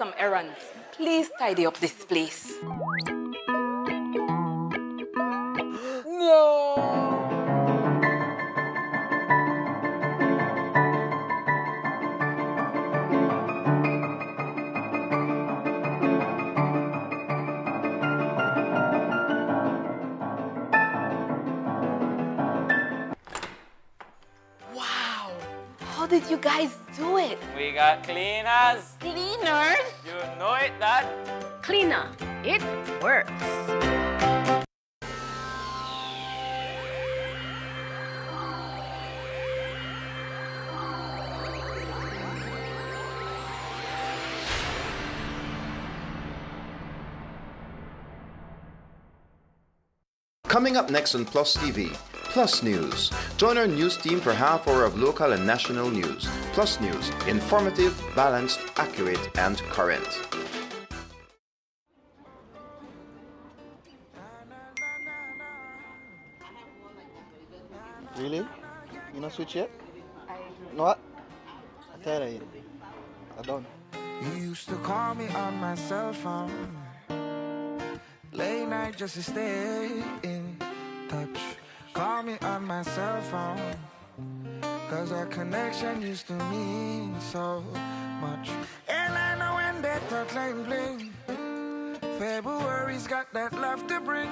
some errands. Please tidy up this place. No! Wow! How did you guys do it? We got cleaners. Cleaners? You know it, Dad. Cleaner, it works. Coming up next on Plus TV, Plus News. Join our news team for half hour of local and national news. Plus News, informative, balanced, accurate, and current. Really? You not switch yet? You know what? I tell you, I don't. You used to call me on my cell phone, late night just to stay in touch. Call me on my cell phone, cause our connection used to mean so much. And I know when that thought line bling, February's got that love to bring.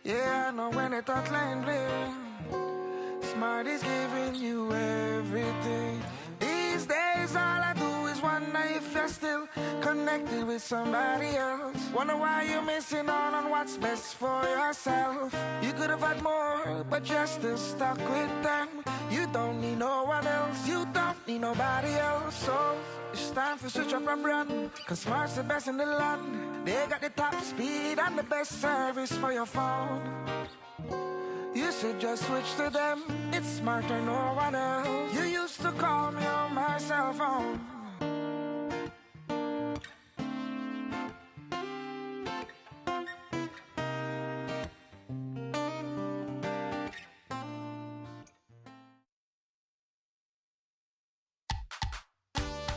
Yeah, I know when that thought line bling, Smart is giving you everything. These days all I do is wonder if you're still connected with somebody else. Wonder why you're missing out on what's best for yourself. You could have had more, but you're still stuck with them. You don't need no one else, you don't need nobody else. So it's time to switch up and brand, cause Smart's the best in the land. They got the top speed and the best service for your phone. You should just switch to them, it's Smarter, no one else. You used to call me on my cell phone.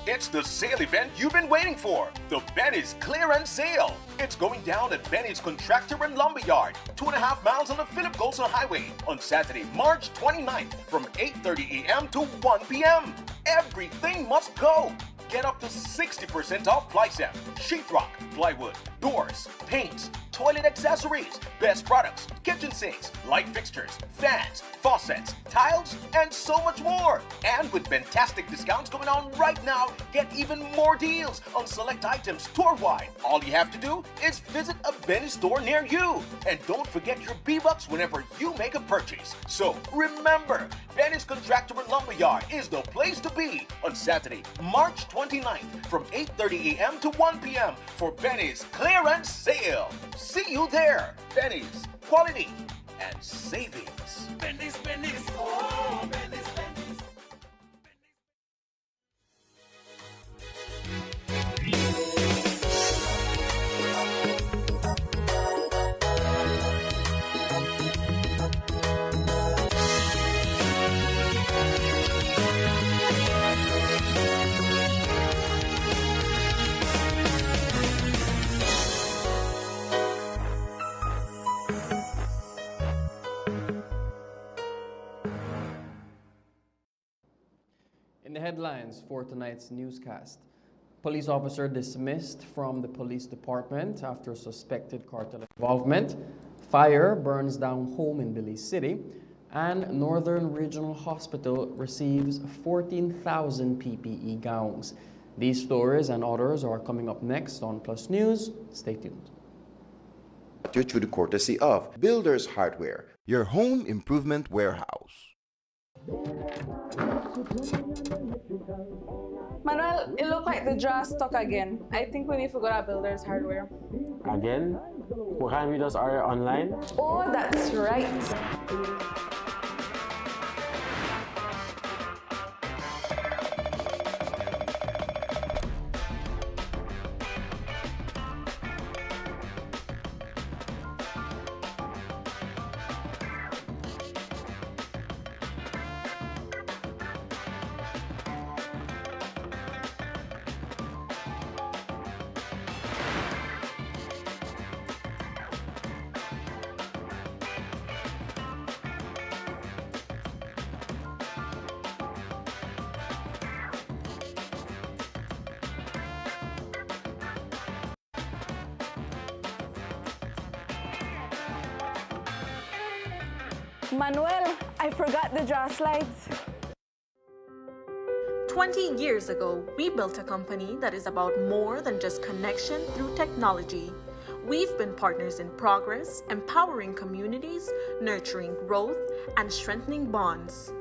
It's the sale event you've been waiting for, the Benny's Clearance Sale. It's going down at Benny's Contractor and Lumberyard, 2.5 miles on the Philip Golson Highway on Saturday, March 29th from 8:30 a.m. to 1 p.m. Everything must go. Get up to 60% off plywood, sheetrock, plywood, doors, paints, toilet accessories, best products, kitchen sinks, light fixtures, fans, faucets, tiles, and so much more. And with fantastic discounts going on right now, get even more deals on select items store-wide. All you have to do is visit a Benny store near you. And don't forget your B-Bucks whenever you make a purchase. So remember, Benny's Contractor and Lumberyard is the place to be on Saturday, March 29th from 8:30 a.m. to 1 p.m. for Benny's Clearance Sale. See you there. Benny's, quality and savings. Benny's, Benny's, oh, Benny's, Benny's. In the headlines for tonight's newscast, police officer dismissed from the police department after suspected cartel involvement, fire burns down home in Belize City, and Northern Regional Hospital receives 14,000 PPE gowns. These stories and others are coming up next on Plus News. Stay tuned. Through the courtesy of Builders Hardware, your home improvement warehouse. Manuel, it looked like the jar stuck again. I think we need to go to Builders Hardware. Again? Can't we just order online? Oh, that's right. Manuel, I forgot the draw slides. 20 years ago, we built a company that is about more than just connection through technology. We've been partners in progress, empowering communities, nurturing growth, and strengthening bonds.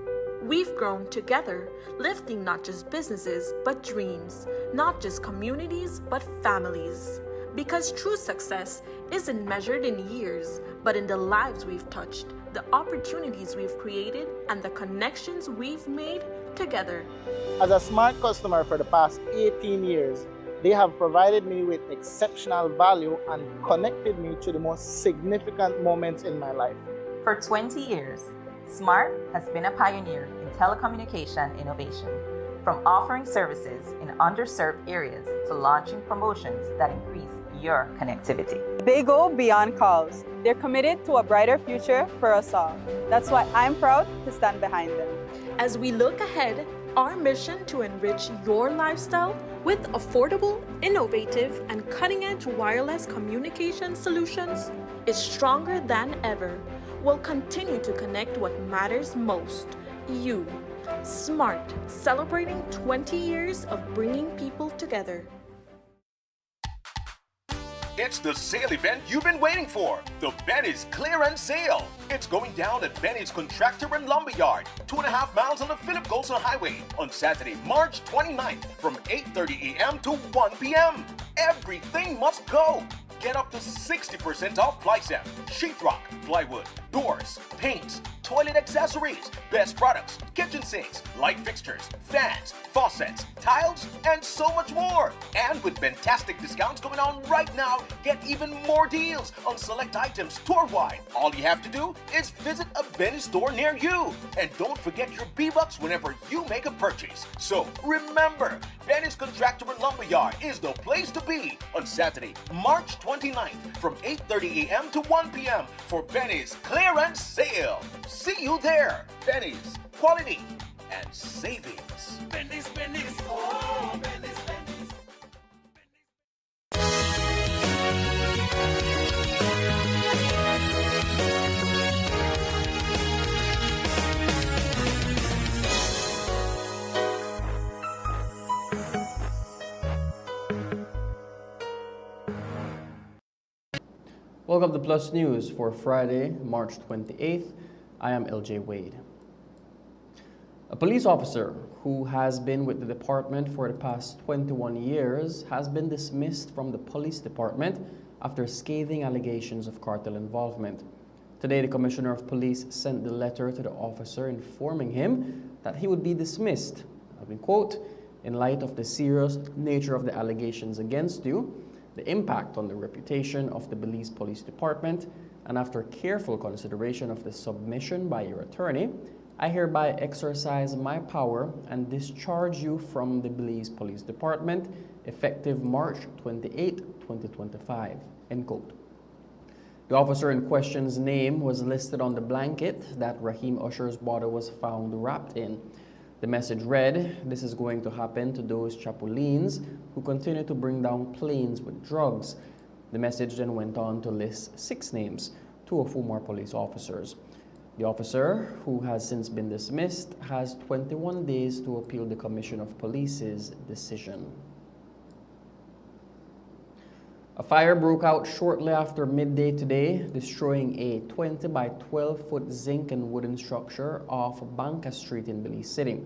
We've grown together, lifting not just businesses, but dreams, not just communities, but families. Because true success isn't measured in years, but in the lives we've touched, the opportunities we've created, and the connections we've made together. As a Smart customer for the past 18 years, they have provided me with exceptional value and connected me to the most significant moments in my life. For 20 years, Smart has been a pioneer in telecommunication innovation, from offering services in underserved areas to launching promotions that increase your connectivity. They go beyond calls. They're committed to a brighter future for us all. That's why I'm proud to stand behind them. As we look ahead, our mission to enrich your lifestyle with affordable, innovative, and cutting-edge wireless communication solutions is stronger than ever. We'll continue to connect what matters most, you. Smart, celebrating 20 years of bringing people together. It's the sale event you've been waiting for, the Benny's Clearance Sale. It's going down at Benny's Contractor and Lumberyard, 2.5 miles on the Philip Golson Highway on Saturday, March 29th from 8:30 a.m. to 1 p.m. Everything must go. Get up to 60% off Plycem, sheetrock, plywood, doors, paints, toilet accessories, best products, kitchen sinks, light fixtures, fans, faucets, tiles, and so much more. And with fantastic discounts going on right now, get even more deals on select items store-wide. All you have to do is visit a Benny store near you. And don't forget your B-Bucks whenever you make a purchase. So remember, Benny's Contractor and Lumberyard is the place to be on Saturday, March 29th from 8:30 a.m. to 1 p.m. for Benny's Clearance Sale. See you there. Benny's, quality and savings. Benny's, Benny's, oh, Benny's, Benny's. Welcome to Plus News for Friday, March 28th. I am LJ Wade. A police officer who has been with the department for the past 21 years has been dismissed from the police department after scathing allegations of cartel involvement. Today, the Commissioner of Police sent the letter to the officer informing him that he would be dismissed, quote, in light of the serious nature of the allegations against you, the impact on the reputation of the Belize Police Department, and after careful consideration of the submission by your attorney, I hereby exercise my power and discharge you from the Belize Police Department effective March 28, 2025, end quote. The officer in question's name was listed on the blanket that Raheem Usher's body was found wrapped in. The message read, "This is going to happen to those Chapulines who continue to bring down planes with drugs." The message then went on to list 6 names, 2 of whom are police officers. The officer, who has since been dismissed, has 21 days to appeal the Commission of Police's decision. A fire broke out shortly after midday today, destroying a 20 by 12-foot zinc and wooden structure off Banca Street in Belize City.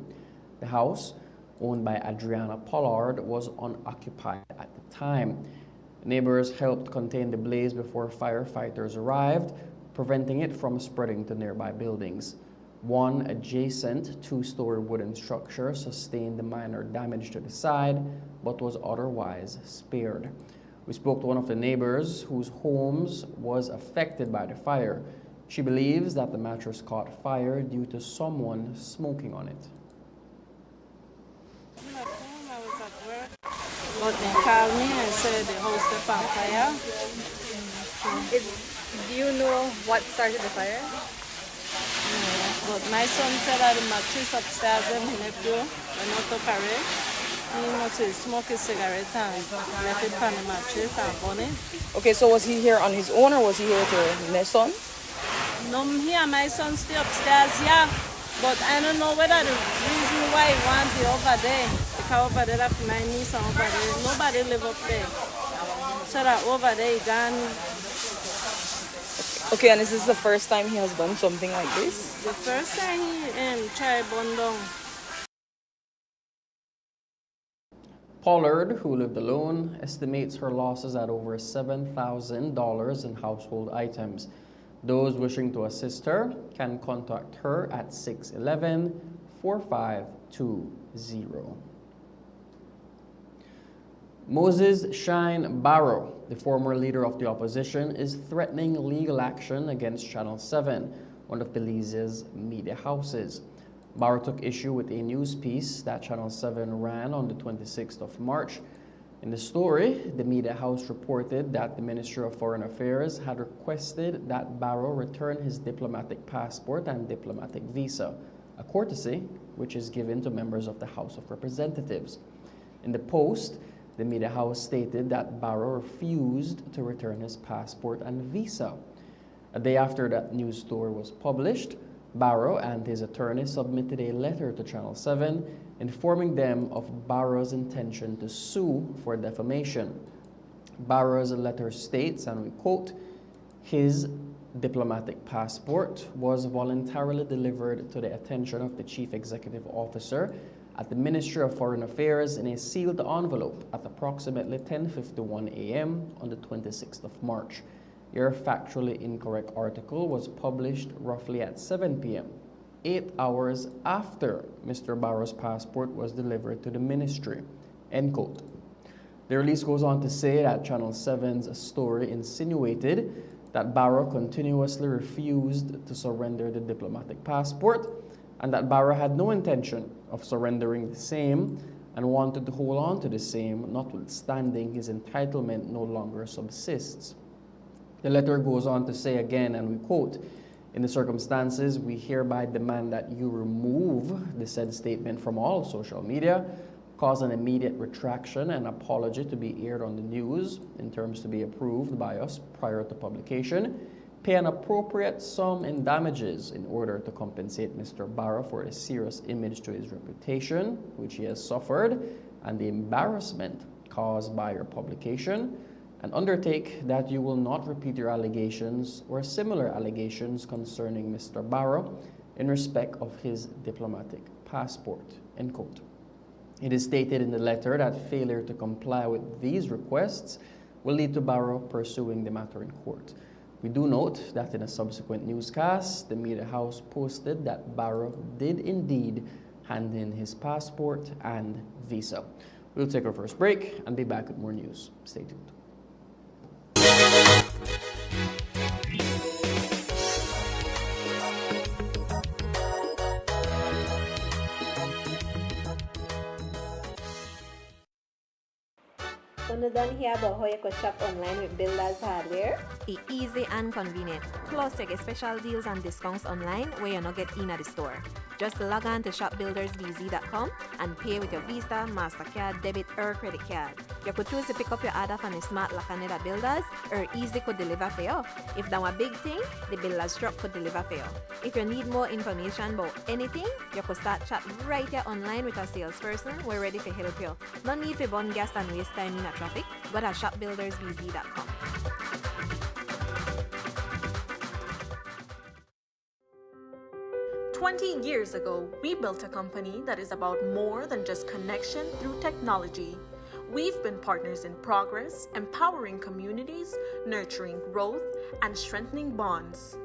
The house, owned by Adriana Pollard, was unoccupied at the time. Neighbors helped contain the blaze before firefighters arrived, preventing it from spreading to nearby buildings. One adjacent 2-story wooden structure sustained minor damage to the side, but was otherwise spared. We spoke to one of the neighbors whose homes was affected by the fire. She believes that the mattress caught fire due to someone smoking on it. But they called me and said the house was on fire. Do you know what started the fire? No, but my son said that the mattress upstairs them he left go went out to carry. He must smoke a cigarette and left it on the mattress and burn it. Okay, so was he here on his own or was he here with your son? No, here, my son stay upstairs, yeah. But I don't know whether the reason why he wants it over there. Because over there, that's my niece and over there. Nobody live up there. So that over there, he gone. Okay, and is this the first time he has done something like this? The first time he tried burn down. Pollard, who lived alone, estimates her losses at over $7,000 in household items. Those wishing to assist her can contact her at 611-4520. Moses Shine Barrow, the former leader of the opposition, is threatening legal action against Channel 7, one of Belize's media houses. Barrow took issue with a news piece that Channel 7 ran on the 26th of March. In the story, the media house reported that the Ministry of Foreign Affairs had requested that Barrow return his diplomatic passport and diplomatic visa, a courtesy which is given to members of the House of Representatives. In the post, the media house stated that Barrow refused to return his passport and visa. A day after that news story was published, Barrow and his attorney submitted a letter to Channel 7 informing them of Barrow's intention to sue for defamation. Barrow's letter states, and we quote, "His diplomatic passport was voluntarily delivered to the attention of the Chief Executive Officer at the Ministry of Foreign Affairs in a sealed envelope at approximately 10:51 a.m. on the 26th of March. Your factually incorrect article was published roughly at 7 p.m., 8 hours after Mr. Barrow's passport was delivered to the ministry." End quote. The release goes on to say that Channel 7's story insinuated that Barrow continuously refused to surrender the diplomatic passport and that Barrow had no intention of surrendering the same and wanted to hold on to the same, notwithstanding his entitlement no longer subsists. The letter goes on to say again, and we quote, "In the circumstances, we hereby demand that you remove the said statement from all social media, cause an immediate retraction and apology to be aired on the news in terms to be approved by us prior to publication, pay an appropriate sum in damages in order to compensate Mr. Barrow for the serious image to his reputation, which he has suffered, and the embarrassment caused by your publication, and undertake that you will not repeat your allegations or similar allegations concerning Mr. Barrow in respect of his diplomatic passport." End quote. It is stated in the letter that failure to comply with these requests will lead to Barrow pursuing the matter in court. We do note that in a subsequent newscast, the media house posted that Barrow did indeed hand in his passport and visa. We'll take our first break and be back with more news. Stay tuned. When you done hear about how you could shop online with Builders Hardware? It's easy and convenient. Plus, you get special deals and discounts online where you not get in at the store. Just log on to shopbuildersbz.com and pay with your Visa, MasterCard, debit or credit card. You could choose to pick up your order from the smart Lacaneda Builders or Easy could deliver for you. If that's a big thing, the Builders truck could deliver for you. If you need more information about anything, you could start chat right here online with a salesperson. We're ready to help you. No need to burn gas and waste time in a traffic. Go to shopbuildersbz.com. 20 years ago, we built a company that is about more than just connection through technology. We've been partners in progress, empowering communities, nurturing growth, and strengthening bonds.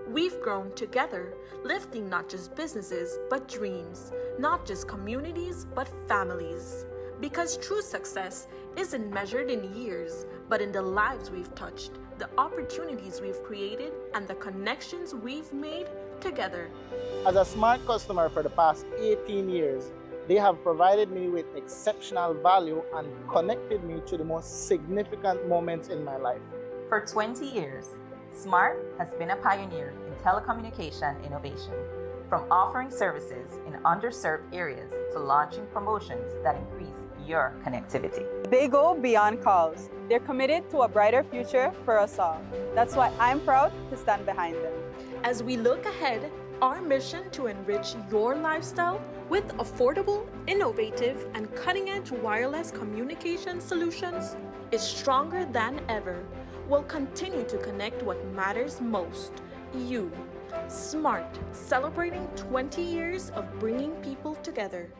We've grown together, lifting not just businesses, but dreams, not just communities, but families. Because true success isn't measured in years, but in the lives we've touched, the opportunities we've created, and the connections we've made together. As a smart customer for the past 18 years, they have provided me with exceptional value and connected me to the most significant moments in my life. For 20 years, Smart has been a pioneer in telecommunication innovation. From offering services in underserved areas to launching promotions that increase your connectivity. They go beyond calls. They're committed to a brighter future for us all. That's why I'm proud to stand behind them. As we look ahead, our mission to enrich your lifestyle with affordable, innovative, and cutting-edge wireless communication solutions is stronger than ever. We'll continue to connect what matters most, you. Smart, celebrating 20 years of bringing people together.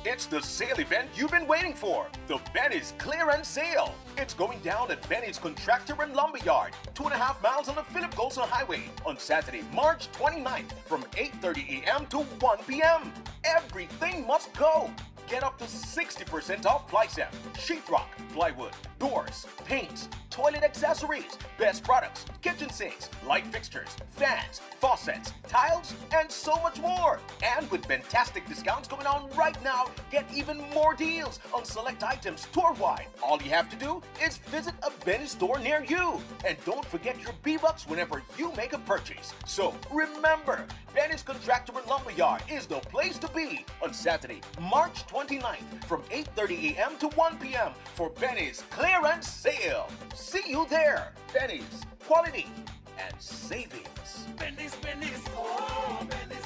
It's the sale event you've been waiting for, the Benny's Clearance Sale. It's going down at Benny's Contractor and Lumberyard, 2.5 miles on the Philip Golson Highway on Saturday, March 29th from 8:30 a.m. to 1 p.m. Everything must go. Get up to 60% off plyset, sheetrock, plywood, doors, paints, toilet accessories, best products, kitchen sinks, light fixtures, fans, faucets, tiles, and so much more. And with fantastic discounts going on right now, get even more deals on select items store-wide. All you have to do is visit a Benny store near you. And don't forget your B-Bucks whenever you make a purchase. So remember, Benny's Contractor and Lumberyard is the place to be on Saturday, March 29th from 8:30 a.m. to 1 p.m. for Benny's Clearance Sale. See you there. Benny's, quality and savings. Benny's, oh, Benny's.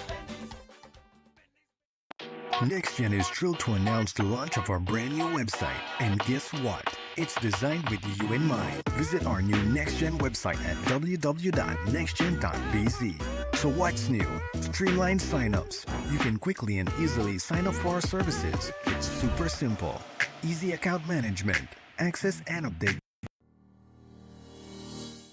NextGen is thrilled to announce the launch of our brand new website. And guess what? It's designed with you in mind. Visit our new NextGen website at www.nextgen.bz. So what's new? Streamlined signups. You can quickly and easily sign up for our services. It's super simple. Easy account management, access and update.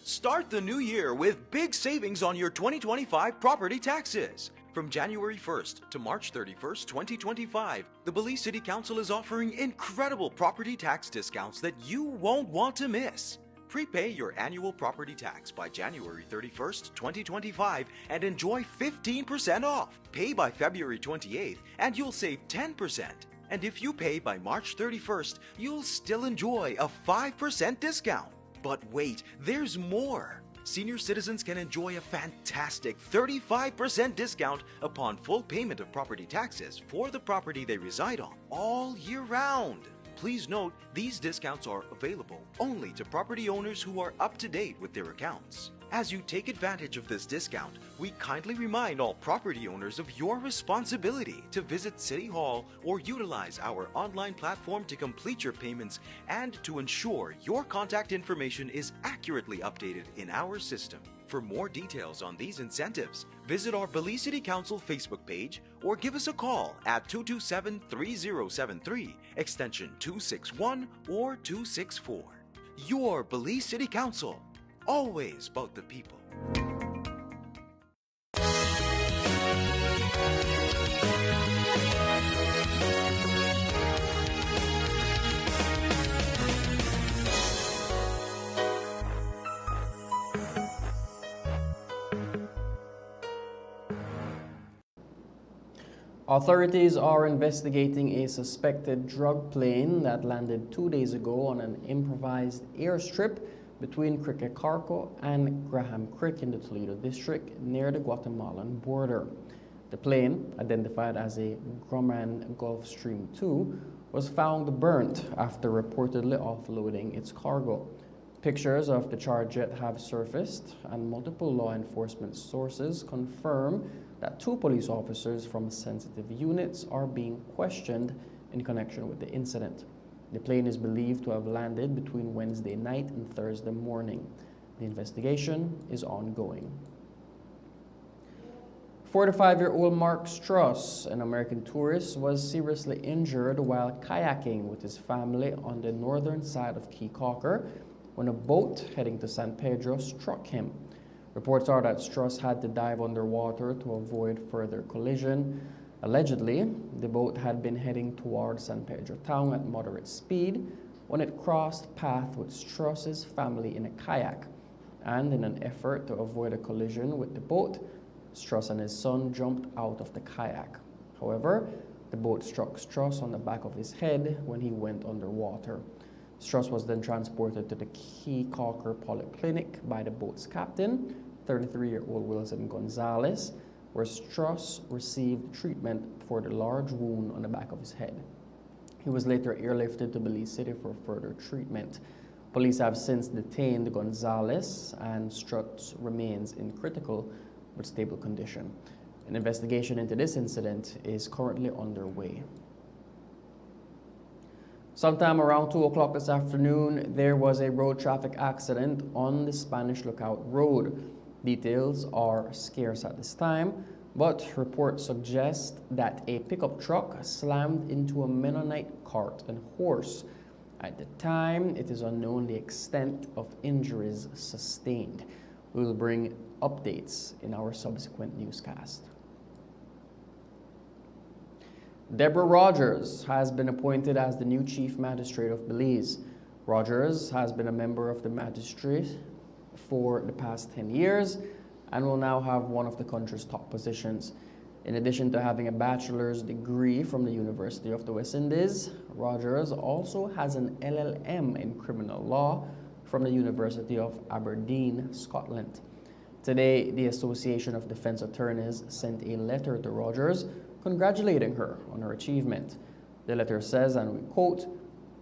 Start the new year with big savings on your 2025 property taxes. From January 1st to March 31st, 2025, the Belize City Council is offering incredible property tax discounts that you won't want to miss. Prepay your annual property tax by January 31st, 2025 and enjoy 15% off. Pay by February 28th and you'll save 10%. And if you pay by March 31st, you'll still enjoy a 5% discount. But wait, there's more. Senior citizens can enjoy a fantastic 35% discount upon full payment of property taxes for the property they reside on all year round. Please note, these discounts are available only to property owners who are up to date with their accounts. As you take advantage of this discount, we kindly remind all property owners of your responsibility to visit City Hall or utilize our online platform to complete your payments and to ensure your contact information is accurately updated in our system. For more details on these incentives, visit our Belize City Council Facebook page or give us a call at 227-3073, extension 261 or 264. Your Belize City Council. Always about the people. Authorities are investigating a suspected drug plane that landed 2 days ago on an improvised airstrip between Criquecarco and Graham Creek in the Toledo district near the Guatemalan border. The plane, identified as a Grumman Gulfstream II, was found burnt after reportedly offloading its cargo. Pictures of the charred jet have surfaced, and multiple law enforcement sources confirm that 2 police officers from sensitive units are being questioned in connection with the incident. The plane is believed to have landed between Wednesday night and Thursday morning. The investigation is ongoing. 45-year-old Mark Struss, an American tourist, was seriously injured while kayaking with his family on the northern side of Key Caulker when a boat heading to San Pedro struck him. Reports are that Struss had to dive underwater to avoid further collision. Allegedly, the boat had been heading toward San Pedro town at moderate speed when it crossed path with Struss's family in a kayak. And in an effort to avoid a collision with the boat, Struss and his son jumped out of the kayak. However, the boat struck Struss on the back of his head when he went underwater. Struss was then transported to the Key Caulker Polyclinic by the boat's captain, 33-year-old Wilson Gonzalez, where Struss received treatment for the large wound on the back of his head. He was later airlifted to Belize City for further treatment. Police have since detained Gonzalez, and Struss remains in critical but stable condition. An investigation into this incident is currently underway. Sometime around 2 o'clock this afternoon, there was a road traffic accident on the Spanish Lookout Road. Details are scarce at this time, but reports suggest that a pickup truck slammed into a Mennonite cart and horse. At the time, it is unknown the extent of injuries sustained. We will bring updates in our subsequent newscast. Deborah Rogers has been appointed as the new Chief Magistrate of Belize. Rogers has been a member of the magistrate for the past 10 years and will now have one of the country's top positions. In addition to having a bachelor's degree from the University of the West Indies, Rogers also has an LLM in criminal law from the University of Aberdeen, Scotland. Today, the Association of Defense Attorneys sent a letter to Rogers congratulating her on her achievement. The letter says, and we quote,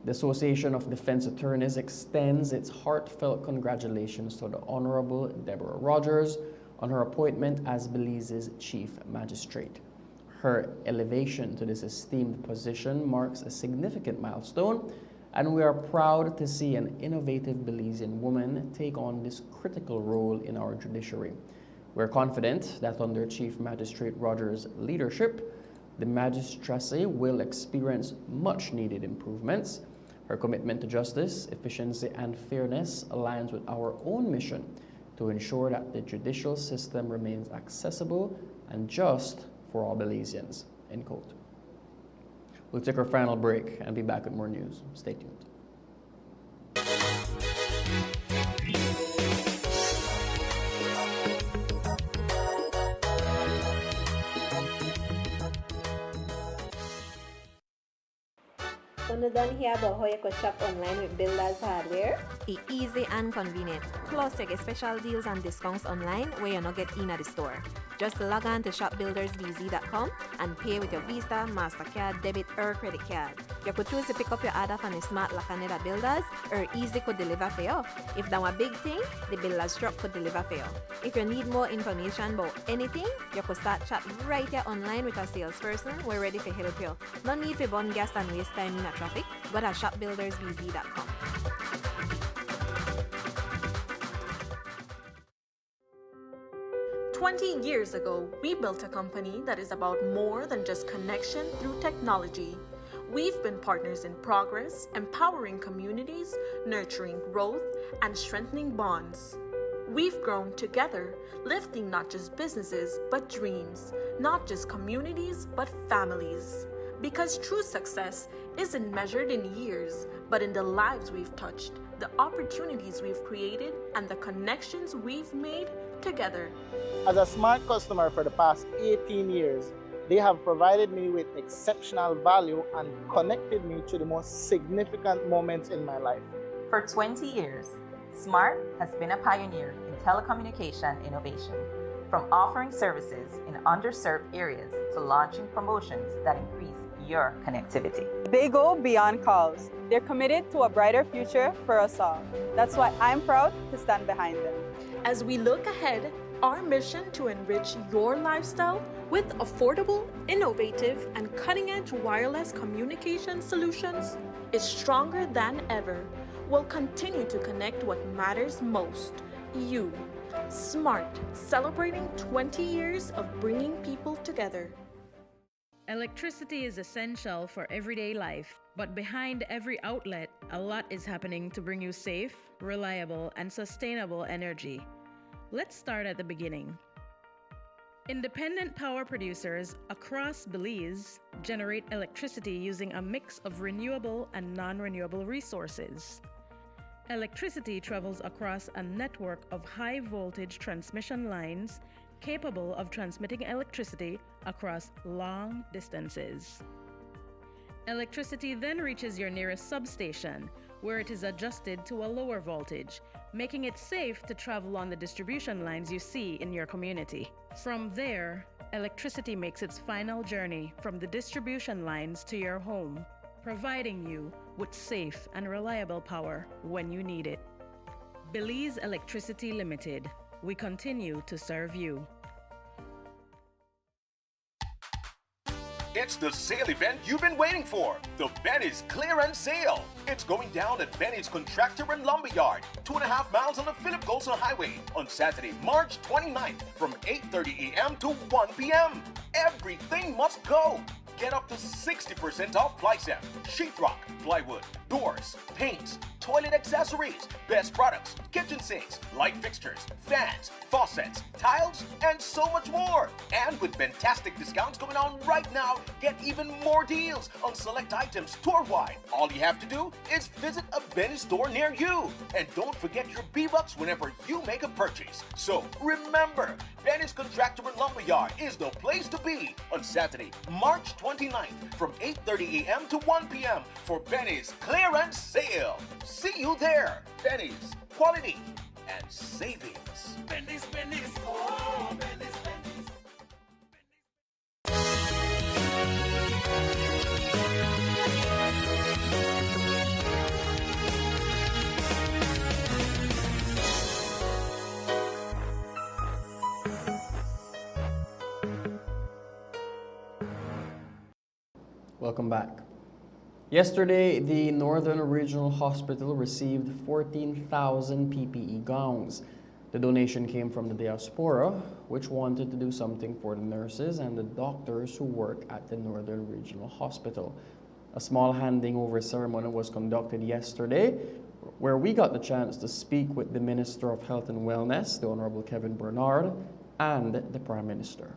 "The Association of Defense Attorneys extends its heartfelt congratulations to the Honorable Deborah Rogers on her appointment as Belize's Chief Magistrate. Her elevation to this esteemed position marks a significant milestone, and we are proud to see an innovative Belizean woman take on this critical role in our judiciary. We're confident that under Chief Magistrate Rogers' leadership, the magistracy will experience much needed improvements. Her commitment to justice, efficiency, and fairness aligns with our own mission to ensure that the judicial system remains accessible and just for all Belizeans." End quote. We'll take our final break and be back with more news. Stay tuned. You done hear about how you could shop online with Builders Hardware? It's easy and convenient. Plus, you get special deals and discounts online where you not get in at the store. Just log on to shopbuildersbz.com and pay with your Visa, MasterCard, debit, or credit card. You could choose to pick up your order from a smart locker net at Builders, or Easy could deliver for you. If that's a big thing, the Builders truck could deliver for you. If you need more information about anything, you could start chat right here online with a salesperson. We're ready to help you. No need to burn gas and waste time in a traffic. Go to shopbuildersbz.com. 20 years ago, we built a company that is about more than just connection through technology. We've been partners in progress, empowering communities, nurturing growth, and strengthening bonds. We've grown together, lifting not just businesses, but dreams, not just communities, but families. Because true success isn't measured in years, but in the lives we've touched, the opportunities we've created, and the connections we've made together. As a Smart customer for the past 18 years, they have provided me with exceptional value and connected me to the most significant moments in my life. For 20 years, Smart has been a pioneer in telecommunication innovation, from offering services in underserved areas to launching promotions that increase your connectivity. They go beyond calls. They're committed to a brighter future for us all. That's why I'm proud to stand behind them. As we look ahead, our mission to enrich your lifestyle with affordable, innovative, and cutting-edge wireless communication solutions is stronger than ever. We'll continue to connect what matters most, you. Smart, celebrating 20 years of bringing people together. Electricity is essential for everyday life, but behind every outlet, a lot is happening to bring you safe, reliable, and sustainable energy. Let's start at the beginning. Independent power producers across Belize generate electricity using a mix of renewable and non-renewable resources. Electricity travels across a network of high-voltage transmission lines capable of transmitting electricity across long distances. Electricity then reaches your nearest substation, where it is adjusted to a lower voltage, making it safe to travel on the distribution lines you see in your community. From there, electricity makes its final journey from the distribution lines to your home, providing you with safe and reliable power when you need it. Belize Electricity Limited. We continue to serve you. It's the sale event you've been waiting for, the Benny's Clearance Sale. It's going down at Benny's Contractor and Lumberyard, 2.5 miles on the Philip Golson Highway on Saturday, March 29th from 8:30 a.m. to 1 p.m. Everything must go. Get up to 60% off Plycem, sheetrock, plywood, doors, paints, toilet accessories, best products, kitchen sinks, light fixtures, fans, faucets, tiles, and so much more. And with fantastic discounts going on right now, get even more deals on select items store-wide. All you have to do is visit a Benny store near you. And don't forget your B-Bucks whenever you make a purchase. So remember, Benny's Contractor and Lumberyard is the place to be on Saturday, March 29th from 8:30 a.m. to 1 p.m. for Benny's Clearance Sale. See you there. Benny's, quality and savings. Benny's, Benny's, oh, Benny's, Benny's. Welcome back. Yesterday, the Northern Regional Hospital received 14,000 PPE gowns. The donation came from the diaspora, which wanted to do something for the nurses and the doctors who work at the Northern Regional Hospital. A small handing over ceremony was conducted yesterday, where we got the chance to speak with the Minister of Health and Wellness, the Honorable Kevin Bernard, and the Prime Minister.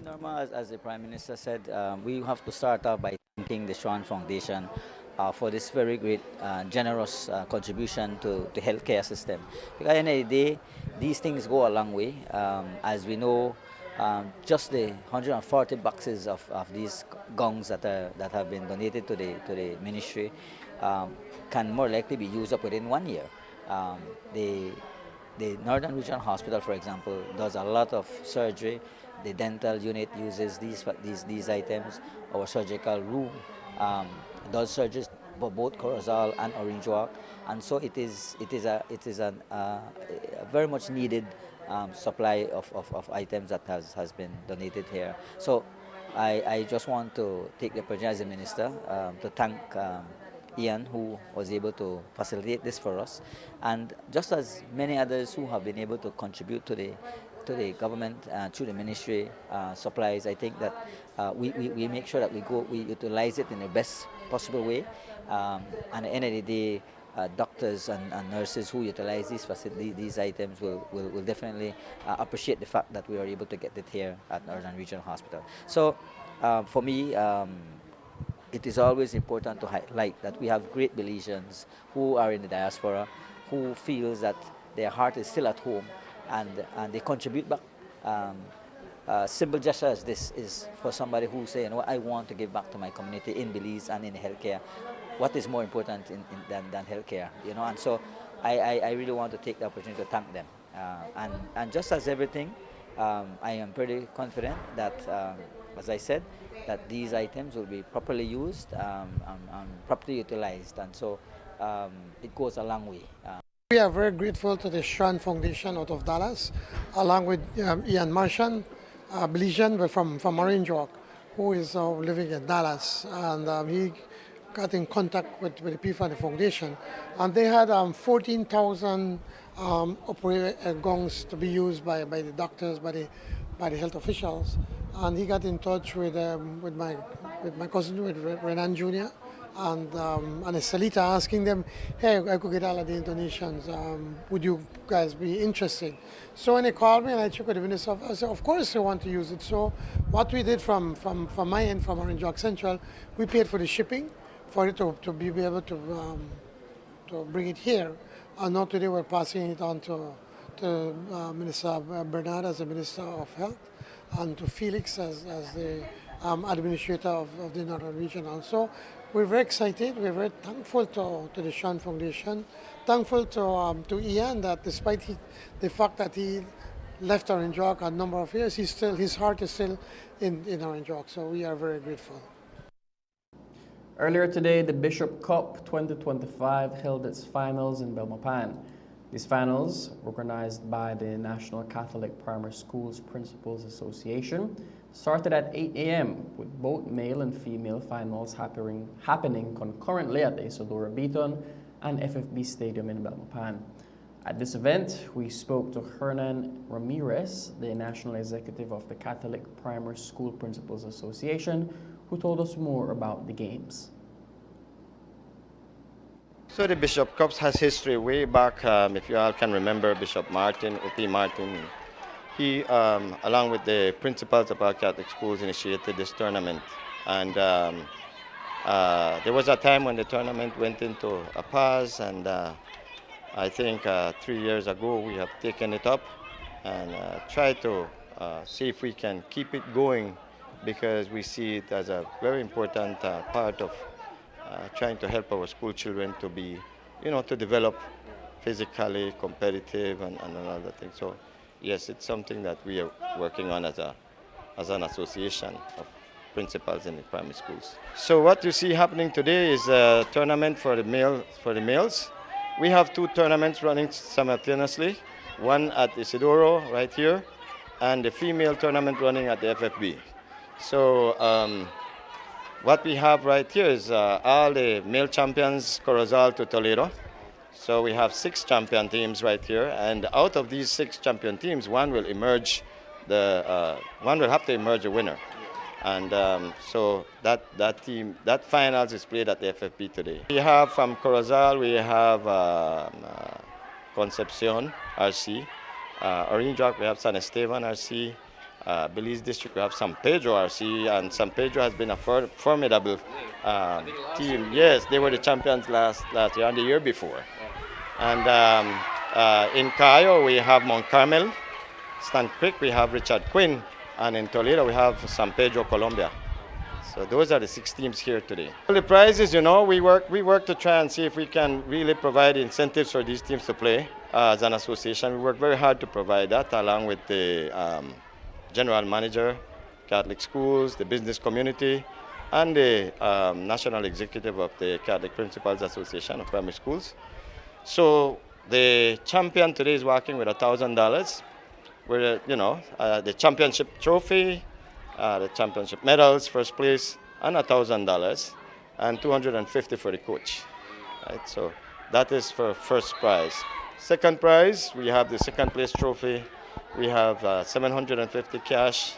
Norma, as the Prime Minister said, we have to start off by thanking the Schwann Foundation for this very great, generous contribution to the healthcare system. Because at the end of the day, these things go a long way. As we know, just the 140 boxes of these gongs that have been donated to the ministry can more likely be used up within 1 year. The Northern Regional Hospital, for example, does a lot of surgery. The dental unit uses these items. Our surgical room does surgeries for both Corozal and Orange Walk, and so it is a very much needed supply of items that has been donated here. So I just want to take the opportunity as a minister to thank Ian, who was able to facilitate this for us, and just as many others who have been able to contribute to the government through the ministry supplies. I think that we make sure that we utilize it in the best possible way. And at the end of the day, doctors and nurses who utilize these items will definitely appreciate the fact that we are able to get it here at Northern Regional Hospital. So for me, it is always important to highlight that we have great Belizeans who are in the diaspora, who feels that their heart is still at home, and they contribute back. Simple gesture as this is for somebody who say, you know, I want to give back to my community in Belize and in healthcare. What is more important than healthcare, you know? And so I really want to take the opportunity to thank them. And just as everything, I am pretty confident that, as I said, that these items will be properly used and properly utilized. And so it goes a long way. We are very grateful to the Schwann Foundation out of Dallas, along with Ian Marchand, Belizean, but from Orange Walk, who is living in Dallas. And he got in contact with the people at the foundation. And they had 14,000 gongs to be used by the doctors, by the health officials. And he got in touch with my cousin, with Renan Jr., and Salita, asking them, hey, I could get all of these donations. Would you guys be interested? So when they called me and I checked with the minister, I said, of course they want to use it. So what we did from my end, from Orange Walk Central, we paid for the shipping for it to be able to bring it here. And now today we're passing it on to Minister Bernard as the Minister of Health, and to Felix as the administrator of the Northern Region also. We're very excited. We're very thankful to the Schwann Foundation, thankful to Ian that despite the fact that he left Orange Walk a number of years, his heart is still in Orange Walk. So we are very grateful. Earlier today, the Bishop Cup 2025 held its finals in Belmopan. These finals, organized by the National Catholic Primary Schools Principals Association, started at 8 a.m. with both male and female finals happening concurrently at the Isidora Beaton and FFB Stadium in Belmopan. At this event, we spoke to Hernan Ramirez, the National Executive of the Catholic Primary School Principals Association, who told us more about the games. So the Bishop Cups has history way back, if you all can remember Bishop Martin, O.P. Martin. He, along with the principals of our Catholic schools, initiated this tournament. And there was a time when the tournament went into a pause, and I think 3 years ago we have taken it up and tried to see if we can keep it going, because we see it as a very important part of trying to help our school children to be, to develop physically, competitive, and another thing. So yes, it's something that we are working on as an association of principals in the primary schools. So what you see happening today is a tournament for the males. We have two tournaments running simultaneously, one at Isidoro right here, and the female tournament running at the FFB. So what we have right here is all the male champions Corozal to Toledo. So we have 6 champion teams right here, and out of these 6 champion teams, one will emerge one will have to emerge a winner. And so that finals is played at the FFP today. We have from Corozal, we have Concepcion RC. Orange Walk, we have San Esteban RC. Belize District, we have San Pedro RC, and San Pedro has been a formidable team. Yes, they were the champions last year and the year before. And in Cayo, we have Mount Carmel. Stan Creek, we have Richard Quinn. And in Toledo, we have San Pedro, Colombia. So those are the 6 teams here today. The prizes, we work to try and see if we can really provide incentives for these teams to play. As an association, we work very hard to provide that, along with the general manager, Catholic schools, the business community, and the national executive of the Catholic Principals Association of Primary Schools. So the champion today is walking with $1,000. Where the championship trophy, the championship medals, first place, and $1,000, and $250 for the coach. Right, so that is for first prize. Second prize, we have the second place trophy. We have $750 cash,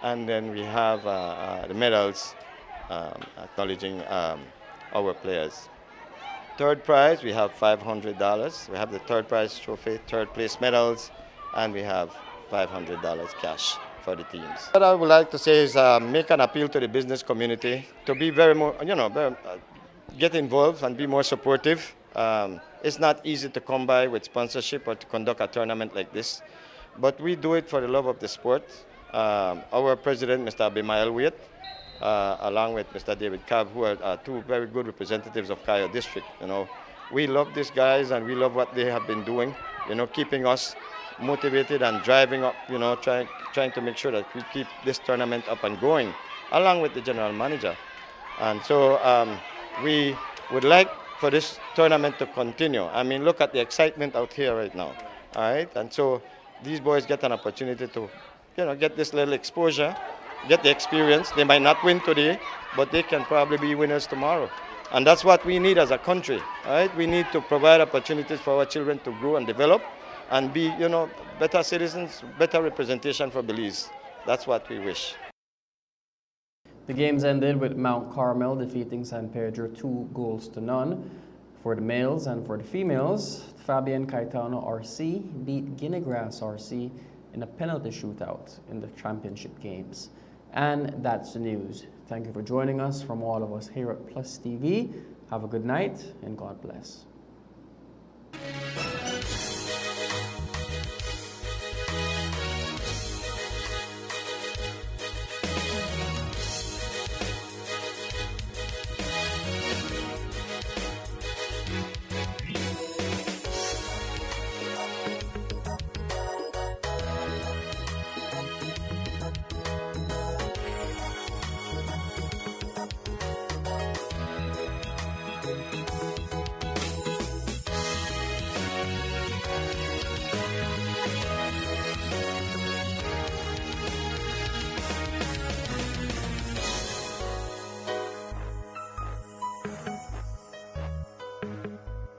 and then we have the medals acknowledging our players. Third prize, we have $500. We have the third prize trophy, third place medals, and we have $500 cash for the teams. What I would like to say is make an appeal to the business community to be get involved and be more supportive. It's not easy to come by with sponsorship or to conduct a tournament like this, but we do it for the love of the sport. Our president, Mr. Abimael Wiet, along with Mr. David Cab, who are 2 very good representatives of Cayo District. We love these guys and we love what they have been doing, keeping us motivated and driving up, trying to make sure that we keep this tournament up and going, along with the general manager. And so we would like for this tournament to continue. I mean, look at the excitement out here right now, all right? And so these boys get an opportunity to, get this little exposure, get the experience. They might not win today, but they can probably be winners tomorrow. And that's what we need as a country, all right? We need to provide opportunities for our children to grow and develop, and be, better citizens, better representation for Belize. That's what we wish. The games ended with Mount Carmel defeating San Pedro 2-0. For the males and for the females, Fabian Caetano RC beat Guineagrass RC in a penalty shootout in the championship games. And that's the news. Thank you for joining us. From all of us here at Plus TV, have a good night and God bless.